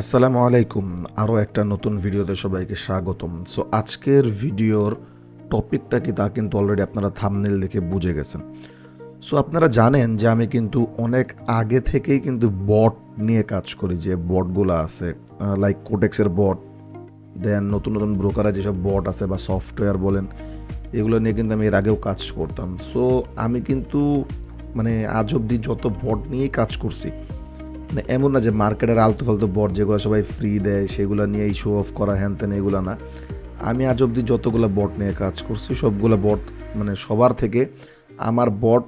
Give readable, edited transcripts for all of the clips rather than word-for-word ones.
আসসালামু আলাইকুম। আরও একটা নতুন ভিডিওতে সবাইকে স্বাগতম। সো আজকের ভিডিওর টপিকটা কি তা কিন্তু অলরেডি আপনারা থাম্বনেল দেখে বুঝে গেছেন। সো আপনারা জানেন যে আমি কিন্তু অনেক আগে থেকেই কিন্তু বট নিয়ে কাজ করি, যে বটগুলো আছে লাইক কোটেক্সের বট, দেন নতুন নতুন ব্রোকারে যেসব বট আছে বা সফটওয়্যার বলেন, এগুলো নিয়ে কিন্তু আমি এর আগেও কাজ করতাম। সো আমি কিন্তু আজ অবধি যত বট নিয়েই কাজ করছি, এমন না যে মার্কেটের আলতু ফালতু বট যেগুলো সবাই ফ্রি দেয় সেগুলো নিয়েই শো অফ করা হ্যান ত্যান, এগুলো না। আমি আজ অবধি যতগুলো বট নিয়ে কাজ করছি সবগুলো বট সবার থেকে আমার বট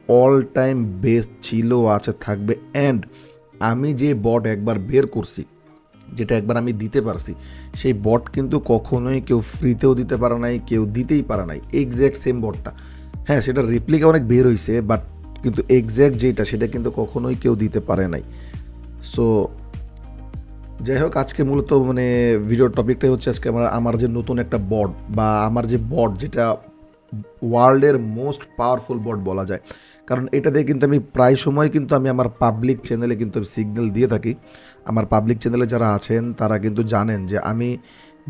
অল টাইম বেস্ট ছিল, আছে, থাকবে। অ্যান্ড আমি যে বট একবার বের করছি, যেটা একবার আমি দিতে পারছি, সেই বট কিন্তু কখনোই কেউ ফ্রিতেও দিতে পারে নাই, কেউ দিতেই পারে নাই। এক্স্যাক্ট সেম বটটা, হ্যাঁ সেটা রেপ্লিকা অনেক বের হয়েছে, বাট কিন্তু এক্স্যাক্ট যেটা সেটা কিন্তু কখনোই কেউ দিতে পারে নাই। সো যাই হোক, আজকে মূলত ভিডিওর টপিকটাই হচ্ছে আজকে আমার যে নতুন একটা বট, বা আমার যে বট যেটা ওয়ার্ল্ডের মোস্ট পাওয়ারফুল বট বলা যায়। কারণ এটা দিয়ে কিন্তু আমি প্রায় সময় কিন্তু আমি আমার পাবলিক চ্যানেলে কিন্তু সিগন্যাল দিয়ে থাকি। আমার পাবলিক চ্যানেলে যারা আছেন তারা কিন্তু জানেন যে আমি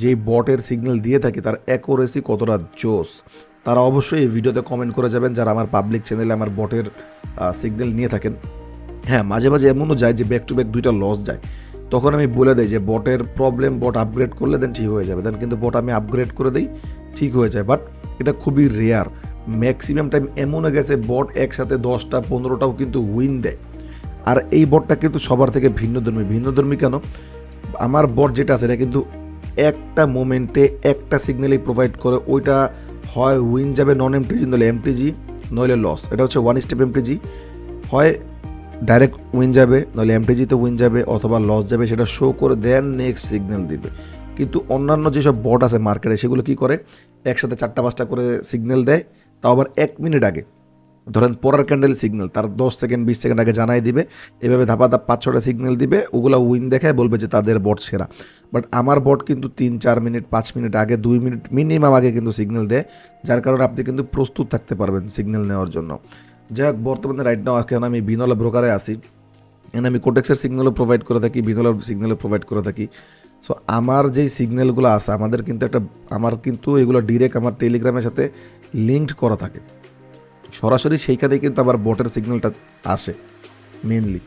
যেই বটের সিগন্যাল দিয়ে থাকি তার অ্যাকুরেসি কতটা জোস। তারা অবশ্যই এই ভিডিওতে কমেন্ট করে যাবেন যারা আমার পাবলিক চ্যানেলে আমার বটের সিগন্যাল নিয়ে থাকেন। হ্যাঁ, মাঝে মাঝে এমনও যায় যে ব্যাক টু ব্যাক দুইটা লস যায়, তখন আমি বলে দিই যে বটের প্রবলেম, বট আপগ্রেড করলে দেন ঠিক হয়ে যাবে। দেন কিন্তু বট আমি আপগ্রেড করে দিই, ঠিক হয়ে যায়। বাট এটা খুবই রেয়ার। ম্যাক্সিমাম টাইম এমনও গেছে বট একসাথে 10টা 15টাও কিন্তু উইন দেয়। আর এই বটটা কিন্তু সবার থেকে ভিন্নধর্মী কেন? আমার বট যেটা আছে এটা কিন্তু একটা মোমেন্টে একটা সিগন্যালই প্রোভাইড করে, ওইটা হয় উইন যাবে নন এমটিজি, নইলে এমটিজি, নইলে লস। এটা হচ্ছে ওয়ান স্টেপ এমটিজি, হয় ডাইরেক্ট উইন যাবে, নইলে এমটিজিতে উইন যাবে, অথবা লস যাবে, সেটা শো করে দেন নেক্সট সিগন্যাল দিবে। কিন্তু অন্যান্য যেসব বট আছে মার্কেটে সেগুলো কি করে, একসাথে 4টা 5টা করে সিগন্যাল দেয়, তাও আবার 1 মিনিট আগে। ধরেন পরের ক্যান্ডেল সিগন্যাল তার 10 সেকেন্ড 20 সেকেন্ড আগে জানাই দিবে, এভাবে ধাপা 5-6টা সিগন্যাল দিবে, ওগুলো উইন দেখায়, বলবে যে তাদের বট সেরা। বাট আমার বট কিন্তু 3-4 মিনিট 5 মিনিট আগে, 2 মিনিট মিনিমাম আগে কিন্তু সিগন্যাল দেয়, যার কারণে আপনি কিন্তু প্রস্তুত থাকতে পারবেন সিগন্যাল নেওয়ার জন্য। যাই হোক, বর্তমানে রাইট নাও এখন আমি বিনলা ব্রোকারে আসি, এখানে আমি কোটেক্সের সিগন্যালও প্রোভাইড করে থাকি, বিনলার সিগন্যালও প্রোভাইড করে থাকি। সো আমার যেই সিগন্যালগুলো আছে আমার কিন্তু এগুলো ডিরেক্ট আমার টেলিগ্রামের সাথে লিঙ্কড করা থাকে, সরাসরি সেইখানেই কিন্তু আবার বটের সিগন্যালটা আসে মেনলি।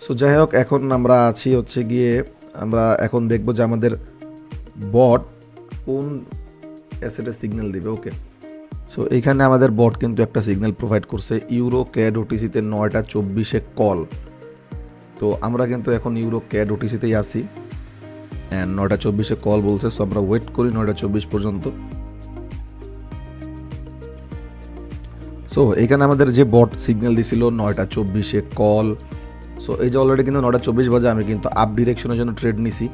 সো যাই হোক, এখন আমরা আছি হচ্ছে গিয়ে আমরা এখন দেখবো যে আমাদের বট কোন অ্যাসেটের সিগন্যাল দিবে। ওকে, সো এইখানে আমাদের বট কিন্তু একটা সিগন্যাল প্রোভাইড করছে ইউরো ক্যাড ওটিসিতে 9টা 24-এ কল। তো আমরা কিন্তু এখন ইউরো ক্যাড ওটিসিতেই আসি, অ্যান্ড 9টা 24-এ কল বলছে। সো আমরা ওয়েট করি 9টা 24 পর্যন্ত। সো এখানে আমাদের যে বট সিগন্যাল দিছিল 9টা 24-এ কল। সো এই যে অলরেডি কিন্তু 9টা 24 বাজে আমি কিন্তু আপ ডিরেকশনের জন্য ট্রেড নিছি।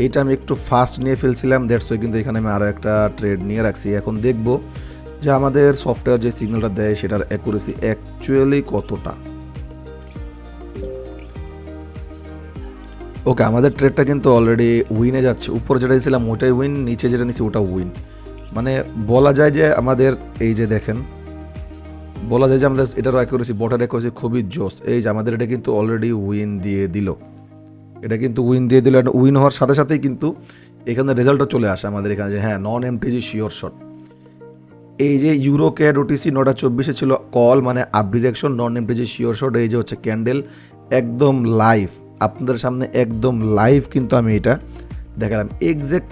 এইটা আমি একটু ফাস্ট নিয়ে ফেলছিলাম, দ্যাটস ওয়াই কিন্তু এখানে আমি আরও একটা ট্রেড নিয়ে রাখছি। এখন দেখব যে আমাদের সফটওয়্যার যে সিগন্যালটা দেয় সেটার অ্যাকুরেসি অ্যাকচুয়ালি কতটা। ওকে, আমাদের ট্রেডটা কিন্তু অলরেডি উইনে যাচ্ছে। উপরে যেটা দিয়েছিলাম ওটাই উইন, নিচে যেটা নিচ্ছি ওটা উইন। বলা যায় যে আমাদের এই যে দেখেন, বলা যায় যে আমাদের এটারও অ্যাকুরেসি, বটের অ্যাকুরেসি খুবই জোস। এই যে আমাদের এটা কিন্তু অলরেডি উইন দিয়ে দিল, উইন হওয়ার সাথে সাথেই কিন্তু এখানে রেজাল্টটা চলে আসে আমাদের এখানে যে হ্যাঁ নন এমটিজি শিওর শট। এই যে ইউরো ক্যাড ওটিসি 9টা 24-এ ছিল কল, আপ ডিরেকশন, নন এমটিজি শিওর শট। এই যে হচ্ছে ক্যান্ডেল, একদম লাইভ আপনাদের সামনে, একদম লাইভ কিন্তু আমি এটা দেখালাম। এক্স্যাক্ট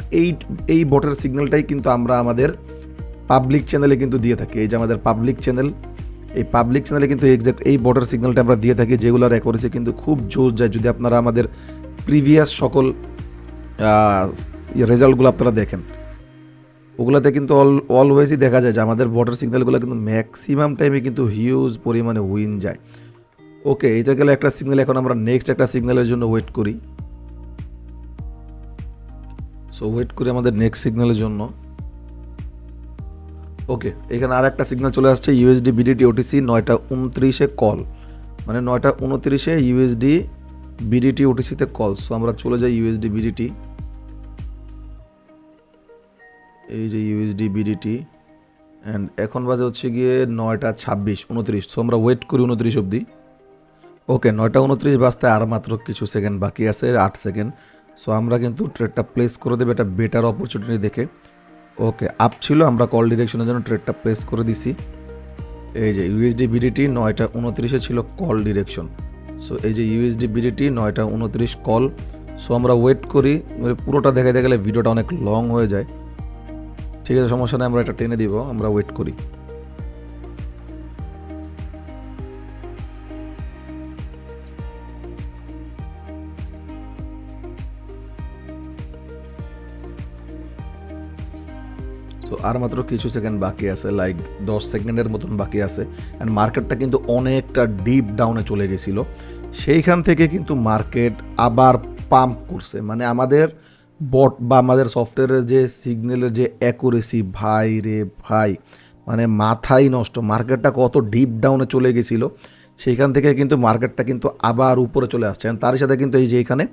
এই বটের সিগন্যালটাই কিন্তু আমরা আমাদের পাবলিক চ্যানেলে কিন্তু দিয়ে থাকি। এই যে আমাদের পাবলিক চ্যানেল, এই পাবলিক চ্যানেলে কিন্তু এক্স্যাক্ট এই বটের সিগন্যালটা আমরা দিয়ে থাকি, যেগুলোর অ্যাকুরেসি কিন্তু খুব জোর যায়। যদি আপনারা আমাদের প্রিভিয়াস সকল রেজাল্টগুলো আপনারা দেখেন, ওগুলোতে কিন্তু অলওয়েজই দেখা যায় যে আমাদের বটের সিগন্যালগুলো কিন্তু ম্যাক্সিমাম টাইমে কিন্তু হিউজ পরিমাণে উইন যায়। ওকে, এইটা গেলে একটা সিগন্যাল। এখন আমরা নেক্সট একটা সিগন্যালের জন্য ওয়েট করি। সো ওয়েট করি আমাদের নেক্সট সিগন্যালের জন্য। ওকে, এখানে আর একটা সিগন্যাল চলে আসছে, ইউএসডি বিডিটি ওটিসি 9টা 29-এ কল, 9টা 29-এ ইউএসডি বিডিটি ওটিসিতে কল। সো আমরা চলে যাই ইউএসডি বিডিটি, এই যে ইউএসডি বিডিটি, অ্যান্ড এখন বাজে হচ্ছে গিয়ে 9টা 26-29। সো আমরা ওয়েট করি 29 অবধি। ওকে, 9টা 29 বাজতে আর মাত্র কিছু সেকেন্ড বাকি আছে, 8 সেকেন্ড। সো আমরা কিন্তু ট্রেডটা প্লেস করে দেবো এটা বেটার অপরচুনিটি দেখে। ওকে, আপ ছিল, আমরা কল ডিরেকশনের জন্য ট্রেডটা প্লেস করে দিছি। এই যে ইউএসডি বিডিটি 9:29 ছিল কল ডিরেকশন। সো এই যে ইউএসডি বিডিটি 9:29 কল। সো আমরা ওয়েট করি, পুরোটা দেখাতে গেলে ভিডিওটা অনেক লং হয়ে যায়। ঠিক আছে, সমস্যা নেই, আমরা এটা টেনে দিব, আমরা ওয়েট করি। সো আর মাত্র কিছু সেকেন্ড বাকি আছে, লাইক 10 সেকেন্ডের মতন বাকি আছে। অ্যান্ড মার্কেটটা কিন্তু অনেকটা ডিপ ডাউনে চলে গেছিল, সেইখান থেকে কিন্তু মার্কেট আবার পাম্প করছে। মানে আমাদের বট বা আমাদের সফটওয়্যারের যে সিগন্যালের যে অ্যাকুরেসি, ভাই রে ভাই, মানে মাথাই নষ্ট। মার্কেটটা কত ডিপ ডাউনে চলে গেছিলো, সেইখান থেকে কিন্তু মার্কেটটা কিন্তু আবার উপরে চলে আসছে। তার সাথে কিন্তু এই যে এখানে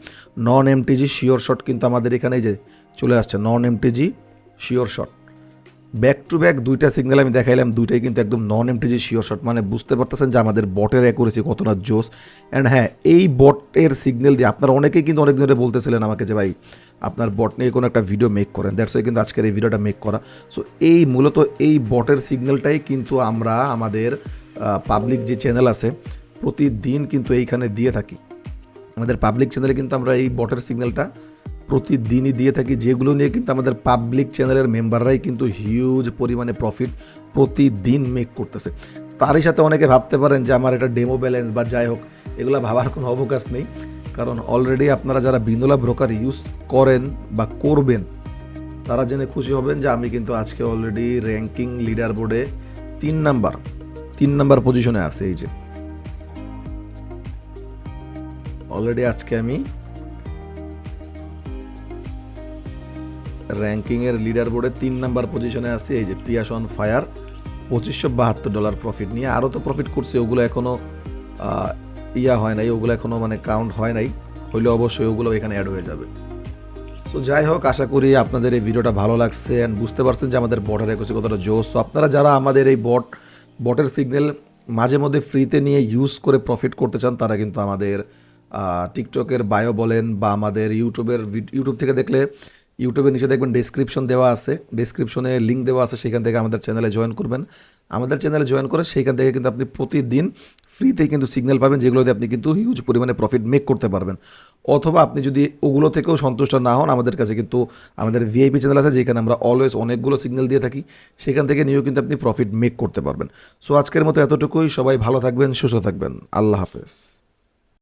নন এমটিজি শিওর শট কিন্তু আমাদের এখানে এই যে চলে আসছে, non MTG sure shot. Back to back দুইটা সিগন্যাল আমি দেখাইলাম, দুইটাই কিন্তু একদম নন এমটিজি শিওর শট। মানে বুঝতে পারতেছেন যে আমাদের বটের অ্যাকুরেসি কতটা জোস। অ্যান্ড হ্যাঁ, এই বটের সিগন্যাল দিয়ে আপনারা অনেকেই কিন্তু অনেক ধরে বলতেছিলেন আমাকে যে ভাই আপনার বট নিয়ে কোনো একটা ভিডিও মেক করেন, দ্যাটস ওয়াই কিন্তু আজকের এই ভিডিওটা মেক করা। সো এই মূলত এই বটের সিগন্যালটাই কিন্তু আমরা আমাদের পাবলিক যে চ্যানেল আছে প্রতিদিন কিন্তু এইখানে দিয়ে থাকি। আমাদের পাবলিক চ্যানেলে কিন্তু আমরা এই বটের সিগন্যালটা প্রতিদিনই দিয়ে থাকি, যেগুলো নিয়ে কিন্তু আমাদের পাবলিক চ্যানেলের মেম্বাররাই কিন্তু হিউজ পরিমাণে প্রফিট প্রতিদিন মেক করতেছে। তারই সাথে অনেকে ভাবতে পারেন যে আমার এটা ডেমো ব্যালেন্স বা যাই হোক, এগুলো ভাবার কোনো অবকাশ নেই, কারণ অলরেডি আপনারা যারা বিনোলা ব্রোকার ইউজ করেন বা করবেন তারা জেনে খুশি হবেন যে আমি কিন্তু আজকে অলরেডি র্যাঙ্কিং লিডার বোর্ডে 3 নাম্বার পজিশনে আছে। এই যে অলরেডি আজকে আমি র্যাঙ্কিংয়ের লিডার বোর্ডে 3 নাম্বার পজিশনে আছে। এই যে পিয়াস অন ফায়ার $2572 প্রফিট নিয়ে, আরও তো প্রফিট করছে, ওগুলো এখনও হয় নাই, ওগুলো এখনও মানে কাউন্ট হয় নাই, হইলে অবশ্যই ওগুলো এখানে অ্যাড হয়ে যাবে। সো যাই হোক, আশা করি আপনাদের এই ভিডিওটা ভালো লাগছে অ্যান্ড বুঝতে পারছেন যে আমাদের বটের একুশে কতটা জোস। সো আপনারা যারা আমাদের এই বটের সিগন্যাল মাঝে মধ্যে ফ্রিতে নিয়ে ইউজ করে প্রফিট করতে চান, তারা কিন্তু আমাদের টিকটকের বায়ো বলেন বা আমাদের ইউটিউব থেকে দেখলে ইউটিউবের নিচে দেখবেন ডেসক্রিপশন দেওয়া আছে, ডেসক্রিপশনে লিঙ্ক দেওয়া আছে, সেখান থেকে আমাদের চ্যানেলে জয়েন করবেন। আমাদের চ্যানেলে জয়েন করে সেইখান থেকে কিন্তু আপনি প্রতিদিন ফ্রিতেই কিন্তু সিগন্যাল পাবেন, যেগুলোতে আপনি কিন্তু হিউজ পরিমাণে প্রফিট মেক করতে পারবেন। অথবা আপনি যদি ওগুলো থেকেও সন্তুষ্ট না হন, আমাদের কাছে কিন্তু আমাদের ভিআইপি চ্যানেল আছে, যেখানে আমরা অলওয়েজ অনেকগুলো সিগন্যাল দিয়ে থাকি, সেখান থেকে নিয়েও কিন্তু আপনি প্রফিট মেক করতে পারবেন। সো আজকের মতো এতটুকুই, সবাই ভালো থাকবেন, সুস্থ থাকবেন, আল্লাহ হাফেজ।